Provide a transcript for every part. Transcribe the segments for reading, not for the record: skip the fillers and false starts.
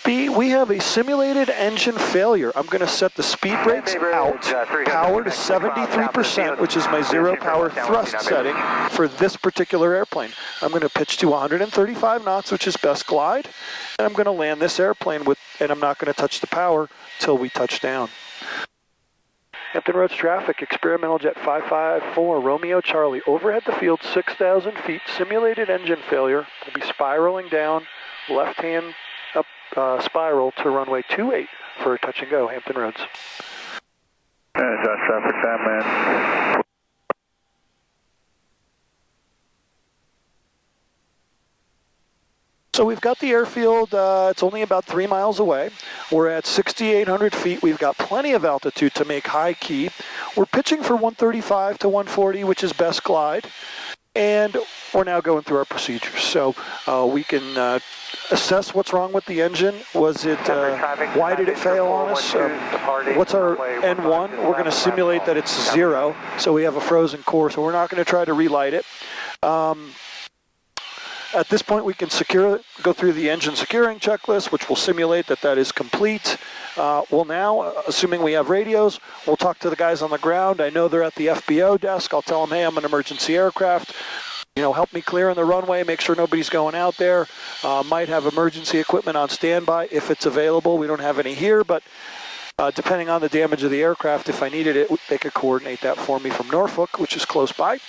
Speed, we have a simulated engine failure. I'm going to set the speed brakes out, power to 73%, which is my zero power thrust setting for this particular airplane. I'm going to pitch to 135 knots, which is best glide, and I'm going to land this airplane with, and I'm not going to touch the power till we touch down. Hampton Roads traffic, experimental jet 554, Romeo Charlie, overhead the field 6,000 feet, simulated engine failure. We'll be spiraling down, left hand up spiral to runway 28 for touch and go, Hampton Roads. Traffic time, man. So we've got the airfield, it's only about 3 miles away. We're at 6,800 feet. We've got plenty of altitude to make high key. We're pitching for 135 to 140, which is best glide. And we're now going through our procedures. So we can assess what's wrong with the engine. Was it, why did it fail on us? What's our N1? We're going to simulate that it's 0. So we have a frozen core. So we're not going to try to relight it. At this point, we can go through the engine securing checklist, which will simulate that that is complete. We'll now, assuming we have radios, we'll talk to the guys on the ground. I know they're at the FBO desk. I'll tell them, hey, I'm an emergency aircraft. You know, help me clear in the runway, make sure nobody's going out there. Might have emergency equipment on standby if it's available. We don't have any here, but depending on the damage of the aircraft, if I needed it, they could coordinate that for me from Norfolk, which is close by.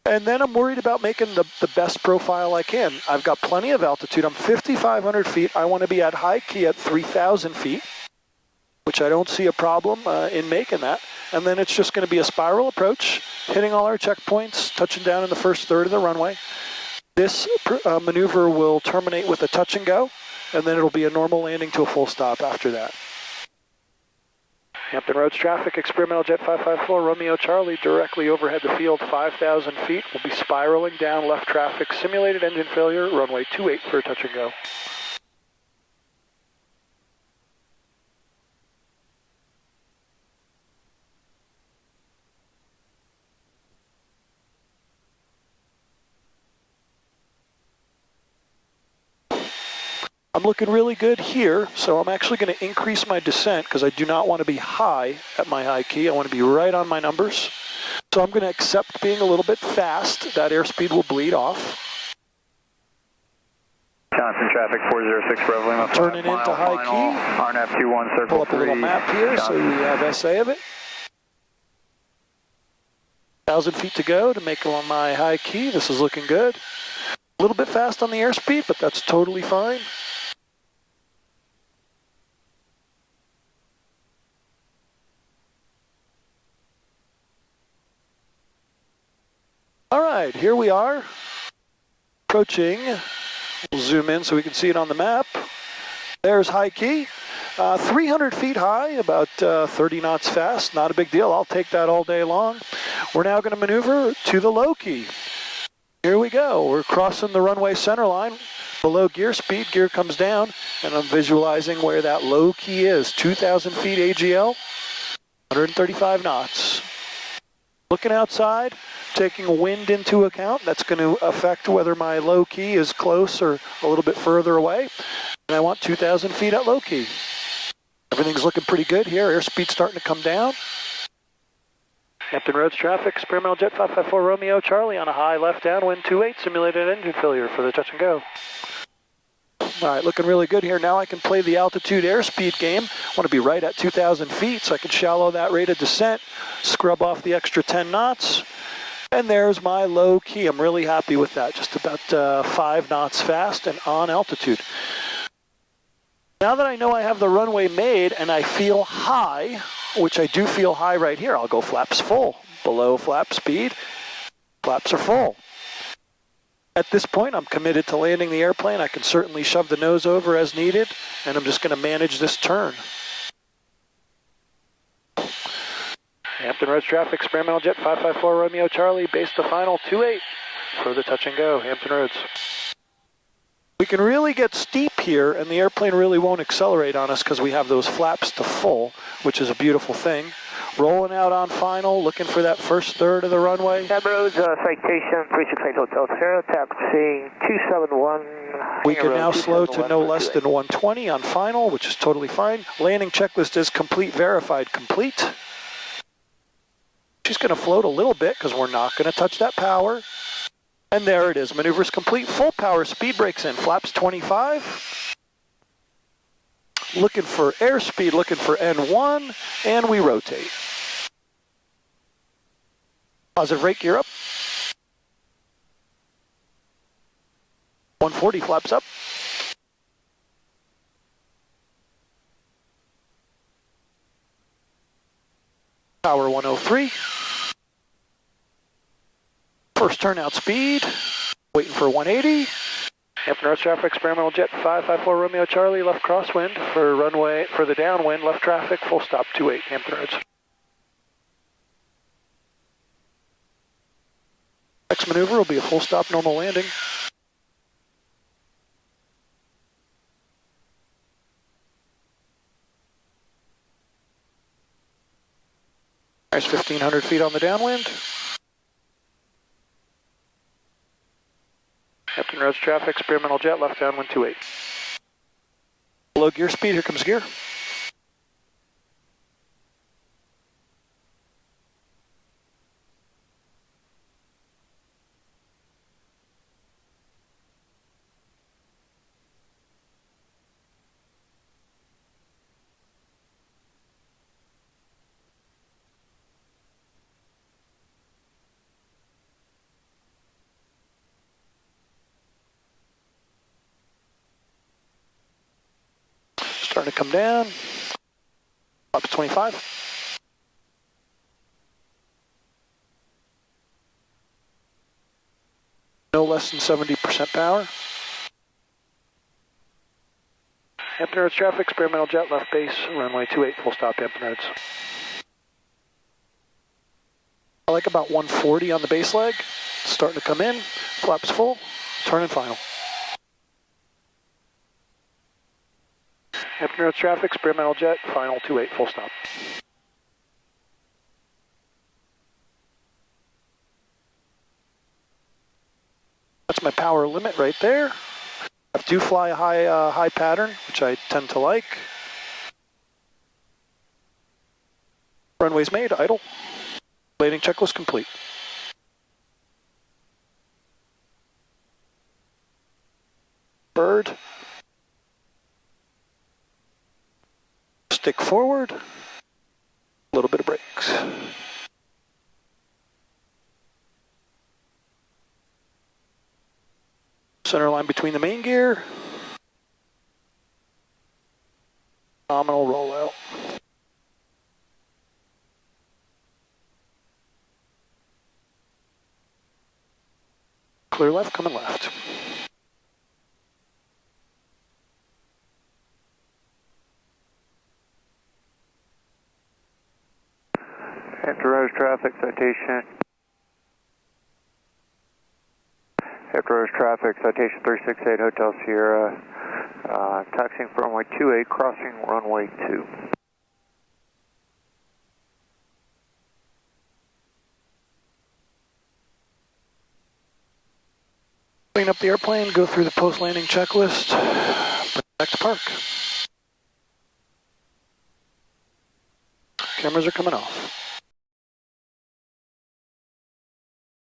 And then I'm worried about making the best profile I can. I've got plenty of altitude. I'm 5,500 feet. I want to be at high key at 3,000 feet, which I don't see a problem in making that. And then it's just going to be a spiral approach, hitting all our checkpoints, touching down in the first third of the runway. This maneuver will terminate with a touch and go, and then it'll be a normal landing to a full stop after that. Hampton Roads traffic, experimental jet 554, Romeo Charlie, directly overhead the field, 5,000 feet. We'll be spiraling down left traffic, simulated engine failure, runway 28 for a touch and go. I'm looking really good here, so I'm actually going to increase my descent because I do not want to be high at my high key. I want to be right on my numbers. So I'm going to accept being a little bit fast. That airspeed will bleed off. Johnson traffic 406 Bravo Lima. Turning into high key. RNAV 21 circle. Pull up a little map here so we have SA of it. 1,000 feet to go to make it on my high key. This is looking good. A little bit fast on the airspeed, but that's totally fine. All right, here we are, approaching. We'll zoom in so we can see it on the map. There's high key, 300 feet high, about 30 knots fast, not a big deal. I'll take that all day long. We're now going to maneuver to the low key. Here we go, we're crossing the runway center line, below gear speed, gear comes down, and I'm visualizing where that low key is, 2,000 feet AGL, 135 knots. Looking outside, taking wind into account, that's going to affect whether my low key is close or a little bit further away. And I want 2,000 feet at low key. Everything's looking pretty good here. Airspeed's starting to come down. Hampton Roads traffic, experimental jet 554 Romeo Charlie on a high left downwind 28, simulated engine failure for the touch and go. All right, looking really good here. Now I can play the altitude airspeed game. I want to be right at 2,000 feet, so I can shallow that rate of descent, scrub off the extra 10 knots. And there's my low key. I'm really happy with that. Just about 5 knots fast and on altitude. Now that I know I have the runway made and I feel high, which I do feel high right here, I'll go flaps full. Below flap speed, flaps are full. At this point, I'm committed to landing the airplane. I can certainly shove the nose over as needed, and I'm just going to manage this turn. Hampton Roads traffic, experimental jet 554 Romeo Charlie, base to final 28 for the touch and go, Hampton Roads. We can really get steep here, and the airplane really won't accelerate on us because we have those flaps to full, which is a beautiful thing. Rolling out on final, looking for that first third of the runway. Stavrides, citation 368 Hotel Sierra, taxiing 271. We can now slow to no less than 120 on final, which is totally fine. Landing checklist is complete, verified, complete. She's going to float a little bit because we're not going to touch that power. And there it is, maneuver's complete, full power, speed brakes in, flaps 25. Looking for airspeed, looking for N1, and we rotate. Positive rate, gear up. 140 flaps up. Power 103. First turnout speed, waiting for 180. Hampton Roads traffic, experimental jet 554 Romeo Charlie, left crosswind for runway, for the downwind, left traffic, full stop 28 Hampton Roads. Next maneuver will be a full stop normal landing. There's 1,500 feet on the downwind. Hampton Roads traffic, experimental jet, left downwind 28. Low gear speed, here comes gear. Starting to come down. Up to 25. No less than 70% power. Hampton Roads traffic, experimental jet, left base, runway 28, full stop Hampton Roads. I like about 140 on the base leg. Starting to come in, flaps full, turn and final. Hampton Roads traffic, experimental jet, final 28, full stop. That's my power limit right there. I do fly a high pattern, which I tend to like. Runway's made, idle. Landing checklist complete. Bird. Stick forward, a little bit of brakes. Center line between the main gear. Nominal rollout. Clear left, coming left. Hampton Roads traffic, citation. Hampton Roads traffic, citation 368 Hotel Sierra. Taxiing for runway 28, crossing runway 2. Clean up the airplane, go through the post-landing checklist, bring it back to park. Cameras are coming off.